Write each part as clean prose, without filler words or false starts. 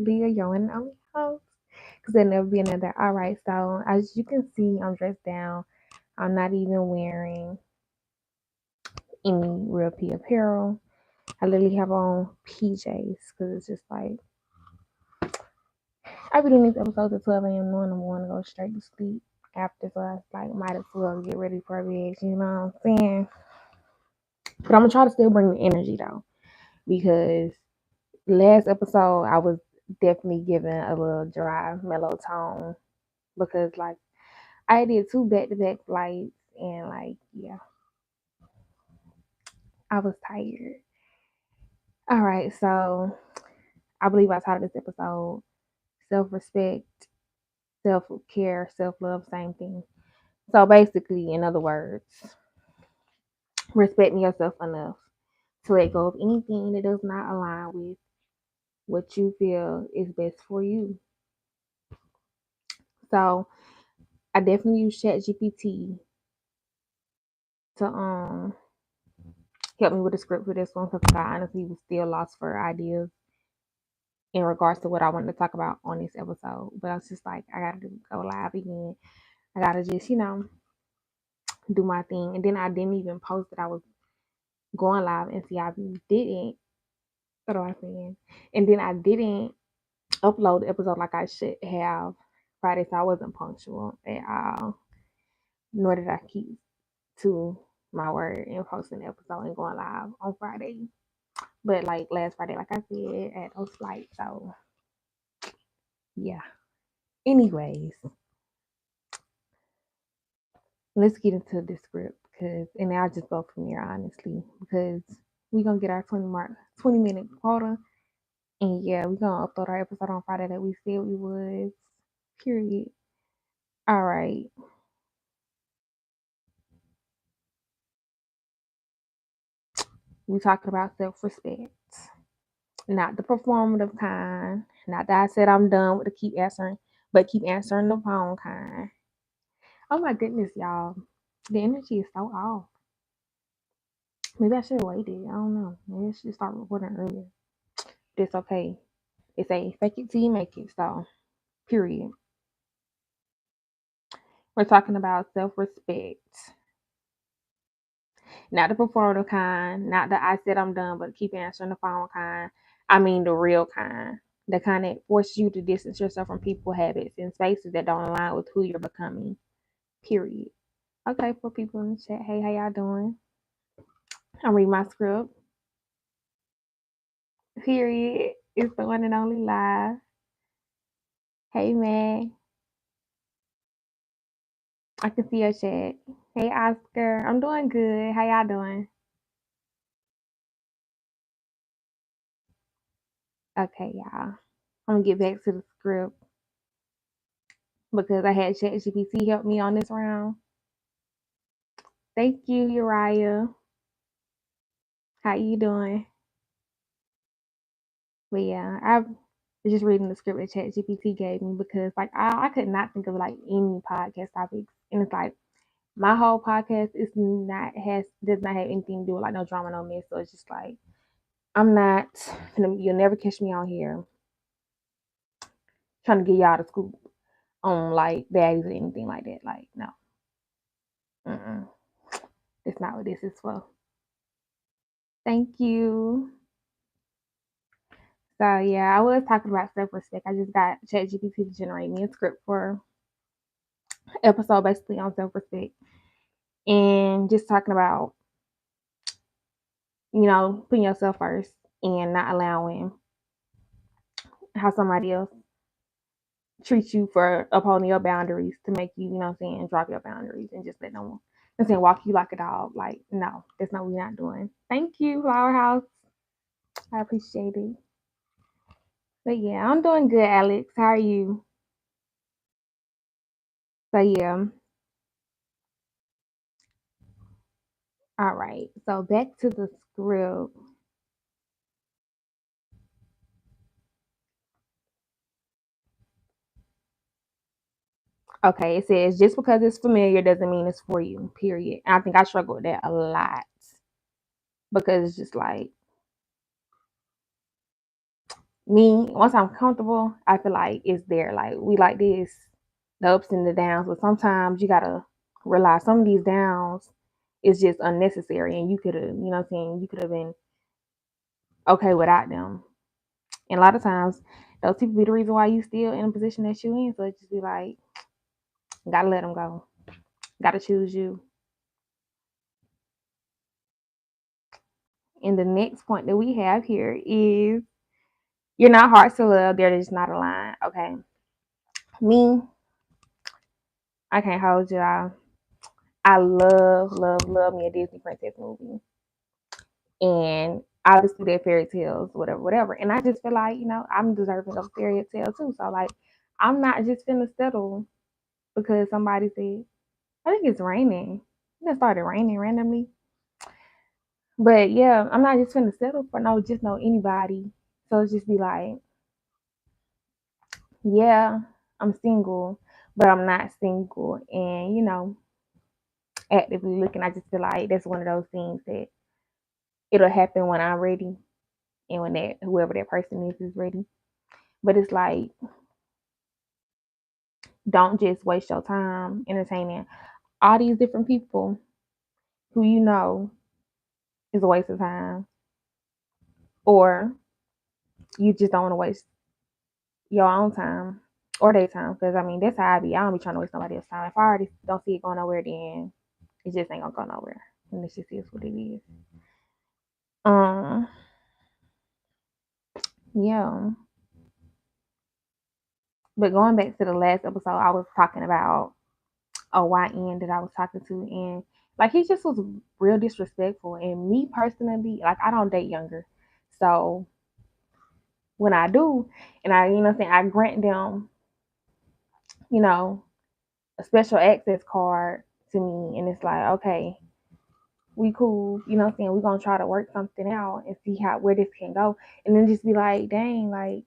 Leah, your one and only host. Because there'll never be another. All right, so as you can see, I'm dressed down. I'm not even wearing any real P apparel. I literally have on PJs because it's just like I've been doing these episodes at 12 a.m. knowing I'm going to go straight to sleep after, so I was like, might as well get ready for bed, you know what I'm saying? But I'm gonna try to still bring the energy though, because last episode I was definitely giving a little dry, mellow tone because like I did 2 back-to-back flights and like yeah, I was tired. All right, so I believe I titled this episode self-respect, self-care, self-love, same thing. So basically, in other words, respecting yourself enough to let go of anything that does not align with what you feel is best for you. So I definitely use ChatGPT to help me with the script for this one because I honestly was still lost for ideas in regards to what I wanted to talk about on this episode. But I was just like, I gotta go live again. I gotta just, do my thing. And then I didn't even post that I was going live and see I didn't. What do I saying? And then I didn't upload the episode like I should have Friday, so I wasn't punctual at all. Nor did I keep to my word and posting the episode and going live on Friday. But like last Friday, like I said, at those flights. So yeah. Anyways, let's get into the script and I'll just go from there honestly because we're gonna get our 20-minute quota. And yeah, we're gonna upload our episode on Friday that we said we would. Period. All right. We talking about self-respect. Not the performative kind. Not that I said I'm done with the keep answering, but keep answering the phone kind. Oh my goodness, y'all. The energy is so off. Maybe I should have waited. I don't know. Maybe I should start recording earlier. It's okay. It's a fake it till you make it. So, period. We're talking about self-respect. Not the performative kind. Not the I said I'm done, but keep answering the phone kind. I mean the real kind. The kind that forces you to distance yourself from people, habits, and spaces that don't align with who you're becoming. Period. Okay, for people in the chat, hey, how y'all doing? I'm reading my script. Period. It's the one and only live. Hey, man. I can see your chat. Hey, Oscar. I'm doing good. How y'all doing? Okay, y'all. I'm gonna get back to the script because I had ChatGPT help me on this round. Thank you, Uriah. How you doing? But yeah, I was just reading the script that ChatGPT gave me because like I could not think of like any podcast topics, and it's like my whole podcast does not have anything to do with like no drama, no mess. So it's just like I'm not. You'll never catch me on here trying to get y'all the scoop on like bags or anything like that. Like no, that's not what this is for. Thank you. So yeah, I was talking about self-respect. I just got ChatGPT to generate me a script for episode basically on self-respect and just talking about putting yourself first and not allowing how somebody else treats you for upholding your boundaries to make you, drop your boundaries and just let no one walk you like a dog. Like, no, that's not what we're not doing. Thank you, Flower House. I appreciate it. But yeah, I'm doing good, Alex. How are you? So yeah. All right. So back to the script. Okay, it says just because it's familiar doesn't mean it's for you. Period. And I think I struggle with that a lot because it's just like Me, once I'm comfortable, I feel like it's there. Like we like this, the ups and the downs, but sometimes you gotta realize some of these downs is just unnecessary, and you could have, you know what I'm saying, you could have been okay without them. And a lot of times, those people be the reason why you still in a position that you in. So it just be like, gotta let them go. Gotta choose you. And the next point that we have here is you're not hard to love. They're just not aligned. Okay. Me, I can't hold you. I love me a Disney princess movie. And obviously they're fairy tales, whatever, whatever. And I just feel like, I'm deserving of fairy tale too. So like I'm not just finna settle because somebody said, I think it's raining. It started raining randomly. But yeah, I'm not just finna settle for no anybody. So it's just be like, yeah, I'm single, but I'm not single. And, actively looking, I just feel like that's one of those things that it'll happen when I'm ready and when that whoever that person is ready. But it's like, don't just waste your time entertaining all these different people who is a waste of time, or you just don't want to waste your own time or their time. Because I mean, that's how I be. I don't be trying to waste nobody else's time. If I already don't see it going nowhere, then it just ain't gonna go nowhere. And this just is what it is. Um, yeah. But going back to the last episode, I was talking about a YN that I was talking to, and like he just was real disrespectful. And me personally, like I don't date younger, so when I do, and I, I grant them, you know, a special access card to me, and it's like, okay, we cool, we're gonna try to work something out and see where this can go, and then just be like, dang, like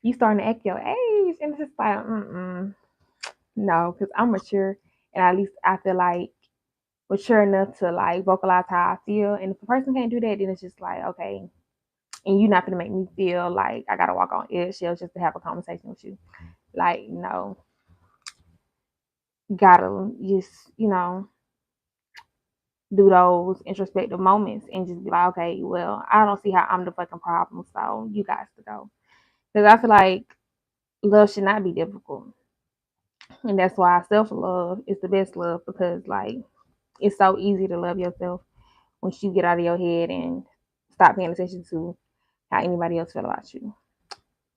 you starting to act your age, and it's just like, no, because I'm mature, and at least I feel like mature enough to like vocalize how I feel. And if a person can't do that, then it's just like, okay, and you're not gonna make me feel like I gotta walk on eggshells just to have a conversation with you. Like, no, gotta just, do those introspective moments and just be like, okay, well, I don't see how I'm the fucking problem, so you guys to go. Because I feel like love should not be difficult. And that's why self love is the best love, because like it's so easy to love yourself once you get out of your head and stop paying attention to how anybody else feel about you.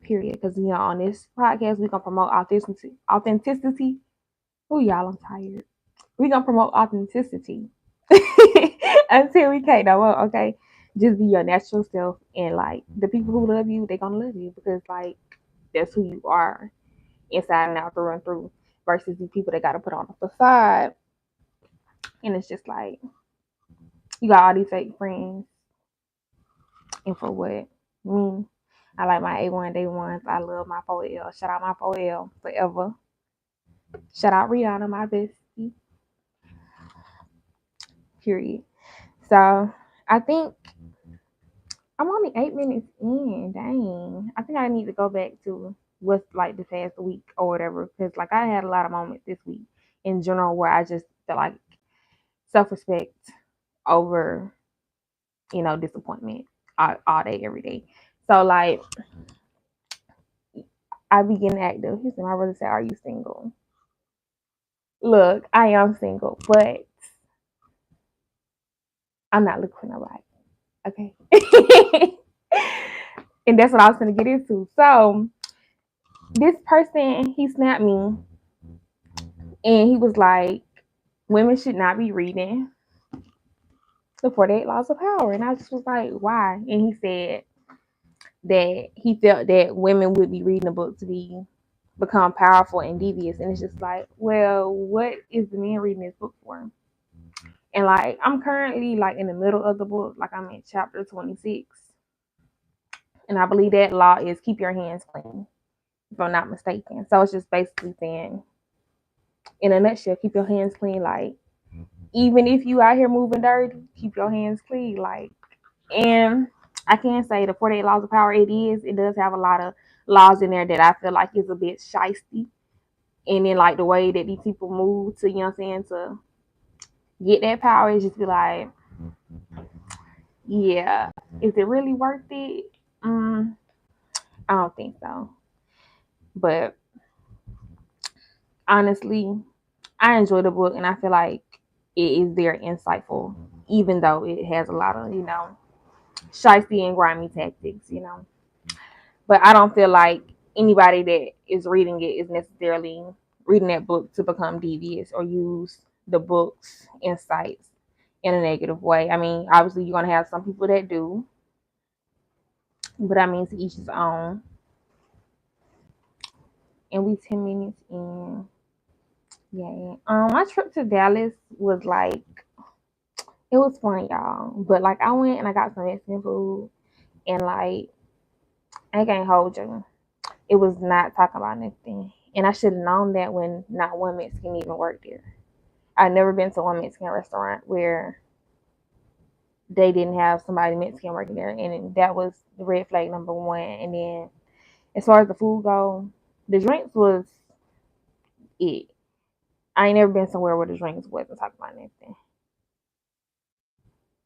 Period. Because on this podcast we gonna promote authenticity. Authenticity. Oh y'all, I'm tired. We gonna promote authenticity until we can't no more. Okay, just be your natural self, and like the people who love you, they gonna love you because like that's who you are inside and out, through and through. Versus the people that gotta put on a facade, and it's just like you got all these fake friends, and for what? Me, I like my A1 day ones. I love my 4L. Shout out my 4L forever. Shout out Rihanna, my bestie. Period. So I think I'm only 8 minutes in. Dang. I think I need to go back to what's like the past week or whatever. Because like I had a lot of moments this week in general where I just felt like self-respect over, disappointment all day, every day. So like I begin active. He said, my brother said, are you single? Look, I am single, but I'm not looking for nobody. Okay. And that's what I was gonna get into. So this person, he snapped me and he was like, women should not be reading the 48 Laws of Power. And I just was like, why? And he said that he felt that women would be reading the book to become powerful and devious. And it's just like, well, what is the man reading this book for? And like I'm currently like in the middle of the book, like I'm in chapter 26. And I believe that law is keep your hands clean, if I'm not mistaken. So it's just basically saying, in a nutshell, keep your hands clean. Like, even if you out here moving dirty, keep your hands clean. Like, and I can't say the 48 laws of power. It does have a lot of laws in there that I feel like is a bit shisty. And then like the way that these people move to, you know what I'm saying, to get that power is just be like, yeah, is it really worth it? I don't think so. But honestly, I enjoy the book and I feel like it is very insightful, even though it has a lot of, shiesty and grimy tactics. But I don't feel like anybody that is reading it is necessarily reading that book to become devious or use the book's insights in a negative way. I mean, obviously, you're going to have some people that do, but I mean, to each his own. And we 10 minutes in. Yeah. My trip to Dallas was like, it was fun, y'all. But like, I went and I got some Mexican food, and like, I can't hold you. It was not talking about nothing. And I should have known that when not one Mexican even worked there. I've never been to one Mexican restaurant where they didn't have somebody Mexican working there, and that was the red flag number one. And then, as far as the food go, the drinks was it. I ain't never been somewhere where the drinks wasn't talking about anything.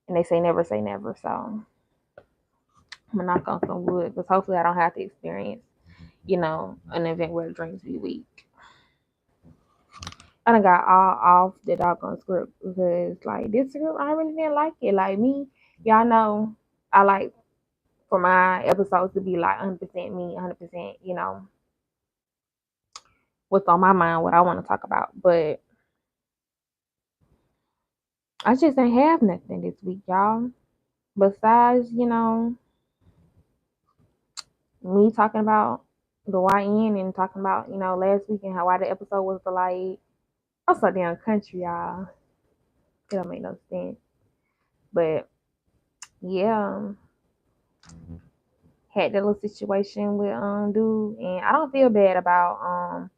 And they say never, so I'm gonna knock on some wood because hopefully I don't have to experience, an event where the drinks be weak. I done got all off the doggone script because like this script I really didn't like it. Like me, y'all know I like for my episodes to be like 100% me, 100%, what's on my mind, what I want to talk about. But I just ain't have nothing this week, y'all. Besides, me talking about the YN and talking about, last week and how why the episode was delayed. I'm so damn country, y'all. It don't make no sense. But yeah, had that little situation with dude, and I don't feel bad about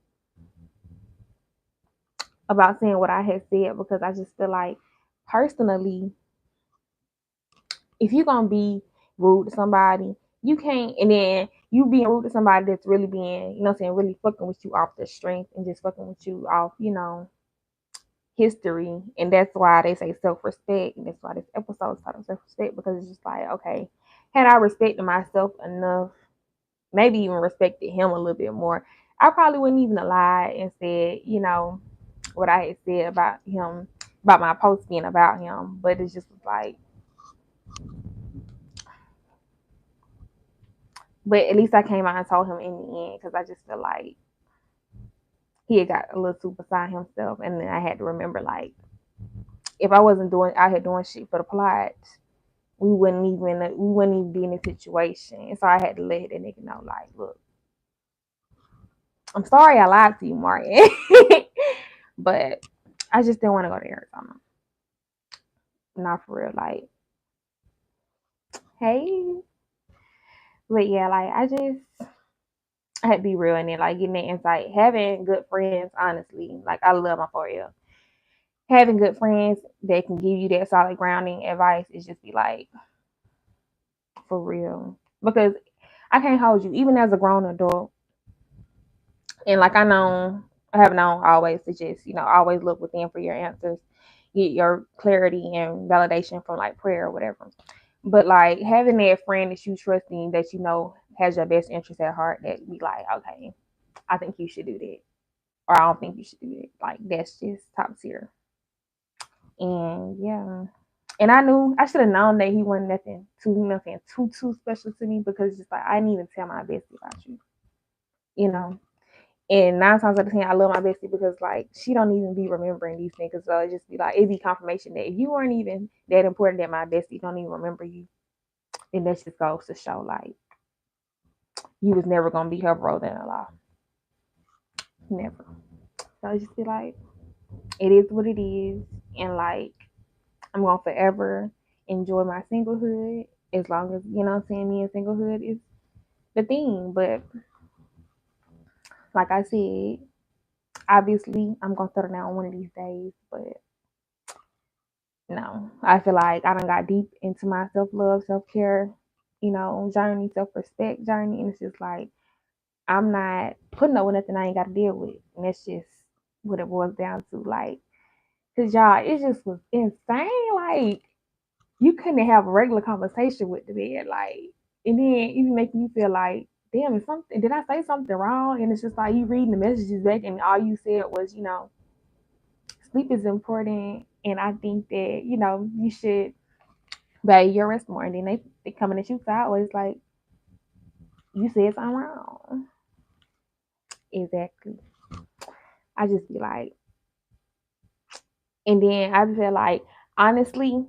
saying what I had said because I just feel like personally, if you're gonna be rude to somebody, you can't, and then you being rude to somebody that's really being, really fucking with you off the strength and just fucking with you off, history. And that's why they say self-respect, and that's why this episode is called self-respect, because it's just like, okay, had I respected myself enough, maybe even respected him a little bit more, I probably wouldn't even have lied and said, what I had said about him, about my post being about him. But it's just like, but at least I came out and told him in the end because I just feel like he had got a little too beside himself, and then I had to remember like if I wasn't out here doing shit for the plot, we wouldn't even be in this situation. And so I had to let that nigga know like, look, I'm sorry I lied to you, Martin, but I just didn't want to go to Arizona. Not for real, like, hey, but yeah, like I had to be real in it, like getting that insight, having good friends. Honestly, like I love my 4L. Having good friends that can give you that solid grounding advice is just be like, for real. Because I can't hold you, even as a grown adult. And like I have known always to just, always look within for your answers, get your clarity and validation from like prayer or whatever. But like having that friend that you trust in, that has your best interest at heart, that be like, okay, I think you should do that. Or I don't think you should do that. Like that's just top tier. And yeah. And I knew I should have known that he wasn't nothing too special to me, because just like I didn't even tell my bestie about you. You know. And 9 times out of 10, I love my bestie because like she don't even be remembering these niggas. So it just be like, it'd be confirmation that if you weren't even that important, that my bestie don't even remember you, then that just goes to show like you was never gonna be her brother-in-law. Never. So it just be like, it is what it is. And like I'm gonna forever enjoy my singlehood as long as, me and singlehood is the thing. But like I said, obviously I'm gonna settle down one of these days. But no, I feel like I done got deep into my self-love, self-care, journey, self-respect journey. And it's just like, I'm not putting up with nothing I ain't got to deal with. And that's just what it boils down to. Like, because y'all, it just was insane. Like, you couldn't have a regular conversation with the man. Like, and then even making you feel like, damn, is something, did I say something wrong? And it's just like you reading the messages back and all you said was, sleep is important. And I think that, you should value your rest more. And then they coming at you sideways like, you said something wrong. Exactly. I just be like, and then I feel like, honestly,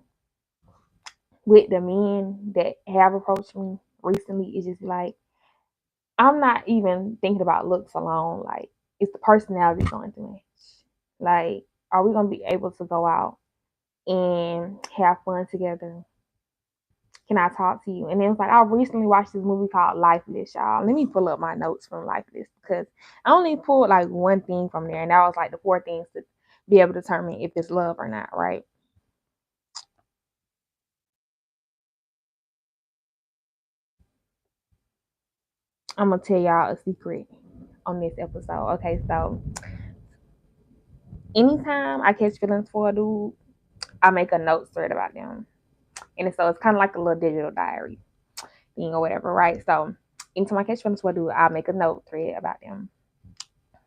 with the men that have approached me recently, it's just like, I'm not even thinking about looks alone. Like, it's the personality going to match. Like, are we gonna be able to go out and have fun together? Can I talk to you? And then it's like, I recently watched this movie called Lifeless, y'all. Let me pull up my notes from Lifeless because I only pulled like one thing from there, and that was like the 4 things to be able to determine if it's love or not, right? I'm gonna tell y'all a secret on this episode. Okay, so anytime I catch feelings for a dude, I make a note thread about them. And so it's kind of like a little digital diary thing or whatever, right? So anytime I catch feelings for a dude, I'll make a note thread about them.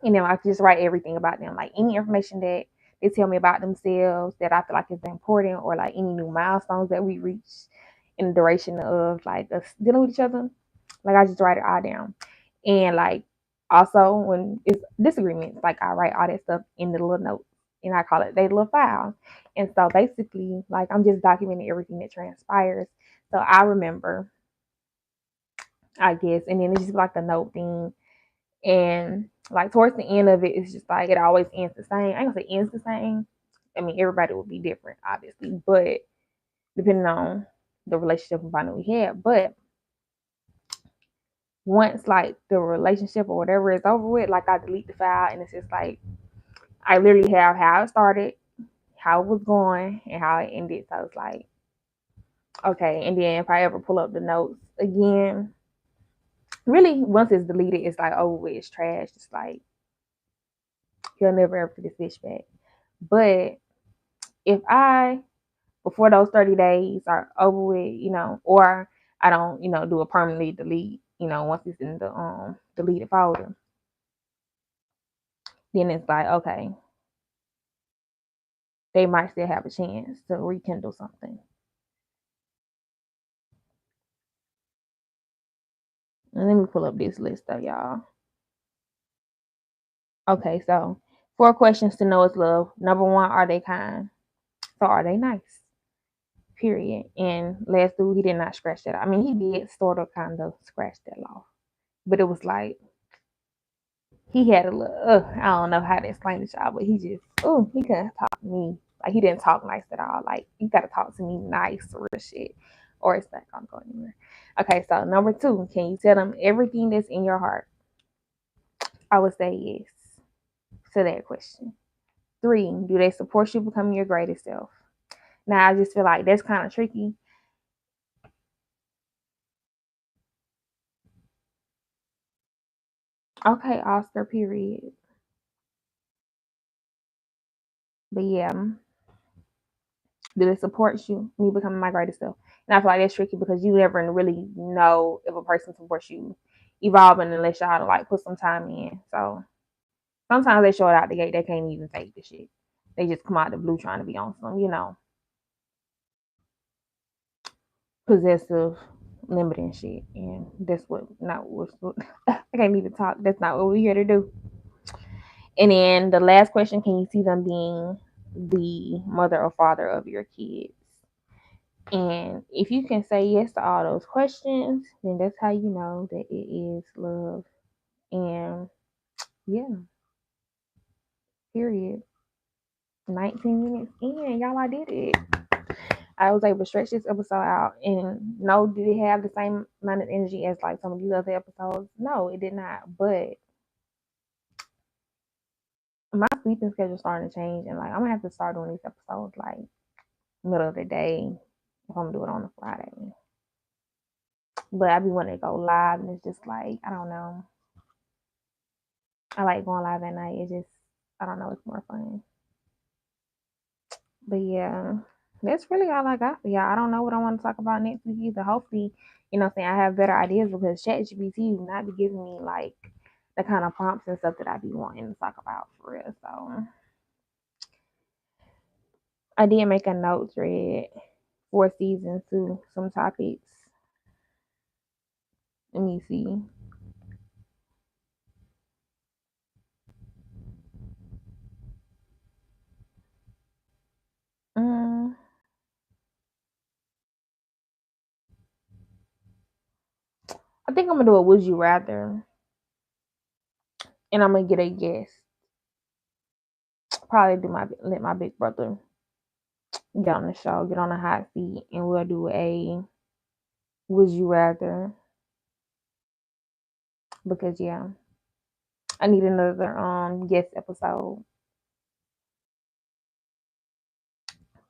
And then I just write everything about them, like any information that they tell me about themselves that I feel like is important, or like any new milestones that we reach in the duration of like us dealing with each other. Like, I just write it all down. And like, also when it's disagreements, like I write all that stuff in the little notes and I call it they little file. And so basically, like, I'm just documenting everything that transpires. So I remember, I guess, and then it's just like the note thing. And like towards the end of it, it's just like it always ends the same. I ain't gonna say ends the same. I mean, everybody will be different, obviously, but depending on the relationship and bond that we had. But once like the relationship or whatever is over with, like, I delete the file and it's just like I literally have how it started, how it was going, and how it ended. So it's like, okay. And then if I ever pull up the notes again, really once it's deleted, it's like, oh, it's trash. It's like he'll never ever put this fish back. But if I, before those 30 days are over with, or I don't, do a permanently delete, once it's in the deleted folder, then it's like, okay, they might still have a chance to rekindle something. And let me pull up this list though, y'all. Okay, so 4 questions to know is love. Number 1, are they kind? So are they nice? Period. And last dude, he did not scratch that. I mean, he did sort of kind of scratch that off. But it was like he had a little, I don't know how to explain it, y'all, but he just, he couldn't talk to me. Like, he didn't talk nice at all. Like, you got to talk to me nice, real shit, or it's not going to go anywhere. Okay, so number 2, can you tell them everything that's in your heart? I would say yes to that question. 3, do they support you becoming your greatest self? Now, I just feel like that's kind of tricky. Okay, Oscar, period. But yeah, do they support you when you becoming my greatest self? And I feel like that's tricky because you never really know if a person supports you evolving unless y'all like put some time in. So sometimes they show it out the gate, they can't even take the shit. They just come out the blue trying to be on some, possessive, limiting shit. And that's what not what I can't even talk. That's not what we're here to do. And then the last question, can you see them being the mother or father of your kids? And if you can say yes to all those questions, then that's how you know that it is love. And yeah, period. 19 minutes in, y'all, I did it. I was able to stretch this episode out, and no, did it have the same amount of energy as like some of these other episodes? No, it did not. But my sleeping schedule starting to change, and like I'm gonna have to start doing these episodes like middle of the day if I'm gonna do it on a Friday. But I be wanting to go live, and it's just like, I don't know. I like going live at night. It's just, I don't know, it's more fun. But yeah, that's really all I got for y'all. I don't know what I want to talk about next week either. Hopefully, what I'm saying, I have better ideas because ChatGPT will not be giving me like the kind of prompts and stuff that I be wanting to talk about for real. So I did make a note thread for season 2, some topics. Let me see. Mm, I think I'm gonna do a would you rather, and I'm gonna get a guest. Probably let my big brother get on the show, get on the hot seat, and we'll do a would you rather because yeah, I need another guest episode.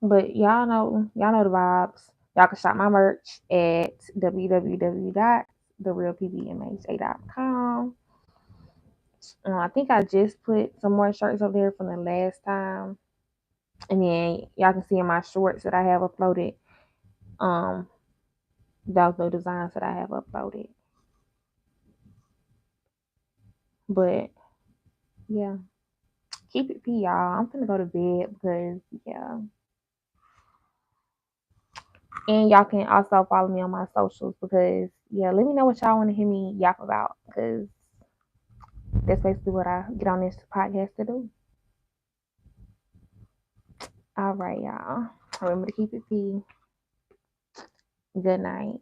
But y'all know the vibes. Y'all can shop my merch at www.therealpbmha.com. I think I just put some more shirts up there from the last time. And then y'all can see in my shorts that I have uploaded. Those designs that I have uploaded. But yeah, keep it P, y'all. I'm gonna go to bed because yeah. And y'all can also follow me on my socials because yeah, let me know what y'all want to hear me yap about because that's basically what I get on this podcast to do. All right, y'all. Remember to keep it P. Good night.